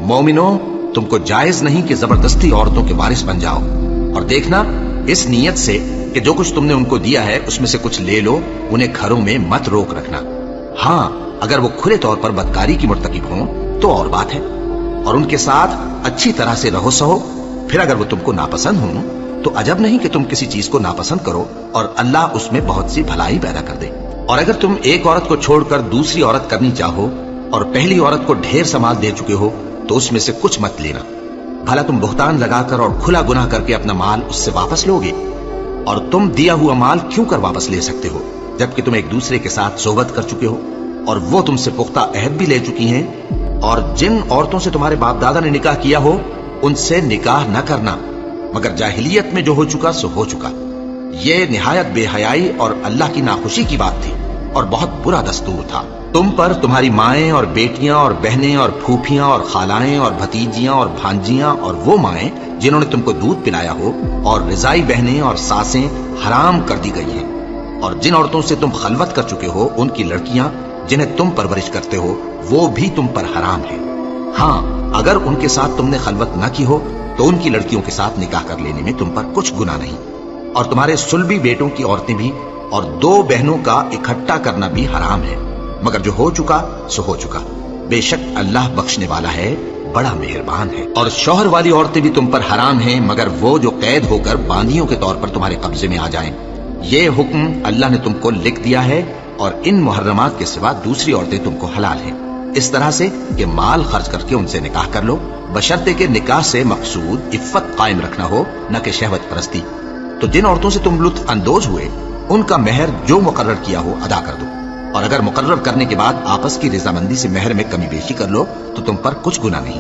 मोमिनो, तुमको जायज नहीं कि जबरदस्ती औरतों के वारिस बन जाओ, और देखना इस नीयत से कि जो कुछ तुमने उनको दिया है उसमें से कुछ ले लो, उन्हें घरों में मत रोक रखना। हाँ, अगर वो खुले तौर पर बदकारी की मुर्तकिब हों तो और बात है, और उनके साथ अच्छी तरह से रहो सहो। फिर अगर वो तुमको नापसंद हों तो अजब नहीं कि तुम किसी चीज को नापसंद करो और अल्लाह उसमें बहुत सी भलाई पैदा कर दे। और अगर तुम एक औरत को छोड़कर दूसरी औरत करनी चाहो और पहली औरत को ढेर समाल दे चुके हो तो उसमें से कुछ मत लेना। भला तुम बुहतान लगाकर और खुला गुनाह करके अपना माल उससे वापस लोगे? और तुम दिया हुआ माल क्यों कर वापस ले सकते हो जबकि तुम एक दूसरे के साथ सोबत कर चुके हो और वो तुमसे पुख्ता अहद भी ले चुकी हैं? और जिन औरतों से तुम्हारे बाप दादा ने निकाह किया हो उनसे निकाह न करना, मगर जाहिलियत में जो हो चुका सो हो चुका। ये निहायत बेहयाई और अल्लाह की नाखुशी की बात थी और बहुत बुरा दस्तूर था। तुम पर तुम्हारी माएं और बेटियां और बहनें और फूफियां और खालाएं और भतीजियां और भांजियां और वो माएं जिन्होंने तुमको दूध पिलाया हो और रिजाई बहनें और सासें हराम कर दी गई हैं। और जिन औरतों से तुम खलवत कर चुके हो उनकी लड़कियां जिन्हें तुम परवरिश करते हो वो भी तुम पर हराम है। हाँ, अगर उनके साथ तुमने खलवत न की हो तो उनकी लड़कियों के साथ निकाह कर लेने में तुम पर कुछ गुनाह नहीं। और तुम्हारे सुलभी बेटों की औरतें भी और दो बहनों का इकट्ठा करना भी हराम है, मगर जो हो चुका सो हो चुका। बेशक अल्लाह बख्शने वाला है, बड़ा मेहरबान है। और शौहर वाली औरतें भी तुम पर हराम हैं, मगर वो जो कैद होकर बांदियों के तौर पर तुम्हारे कब्जे में आ जाएं। ये हुक्म अल्लाह ने तुमको लिख दिया है और इन मुहर्रमात के सिवा दूसरी औरतें तुमको हलाल हैं, इस तरह से कि माल खर्च करके उनसे निकाह कर लो, बशर्ते के निकाह से मकसूद इफ्फत कायम रखना हो, न कि शहवत परस्ती। तो जिन औरतों से तुम लुत्फ अंदोज हुए उनका मेहर जो मुकर्रर किया हो अदा कर दो, और अगर मुकर्रर करने के बाद आपस की रजामंदी से मेहर में कमी बेशी कर लो तो तुम पर कुछ गुनाह नहीं।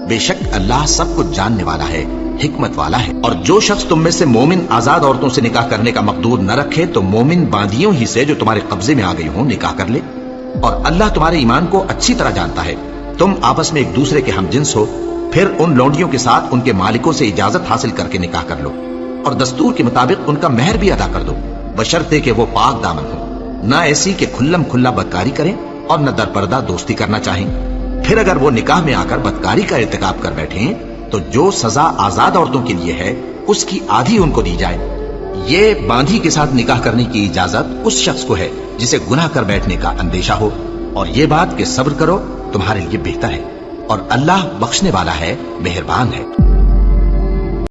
बेशक अल्लाह सब कुछ जानने वाला है, हिकमत वाला है। और जो शख्स तुम में से मोमिन आजाद औरतों से निकाह करने का मकदूर न रखे तो मोमिन बांदियों ही से जो तुम्हारे कब्जे में आ गई हो निकाह कर ले। और अल्लाह तुम्हारे ईमान को अच्छी तरह जानता है। तुम आपस में एक दूसरे के हमजिन्स हो, फिर उन लौंडियों के साथ उनके मालिकों से इजाजत हासिल करके निकाह कर लो और दस्तूर के मुताबिक उनका मेहर भी अदा कर दो, बशर्ते कि वो पाक दामन हो, न ऐसी कि खुल्लम खुल्ला बदकारी करें और न दरपर्दा दोस्ती करना चाहें। फिर अगर वो निकाह में आकर बदकारी का इर्तिकाब कर बैठे तो जो सजा आजाद औरतों के लिए है उसकी आधी उनको दी जाए। ये बांधी के साथ निकाह करने की इजाजत उस शख्स को है जिसे गुनाह कर बैठने का अंदेशा हो, और ये बात कि सब्र करो तुम्हारे लिए बेहतर है, और अल्लाह बख्शने वाला है, मेहरबान है।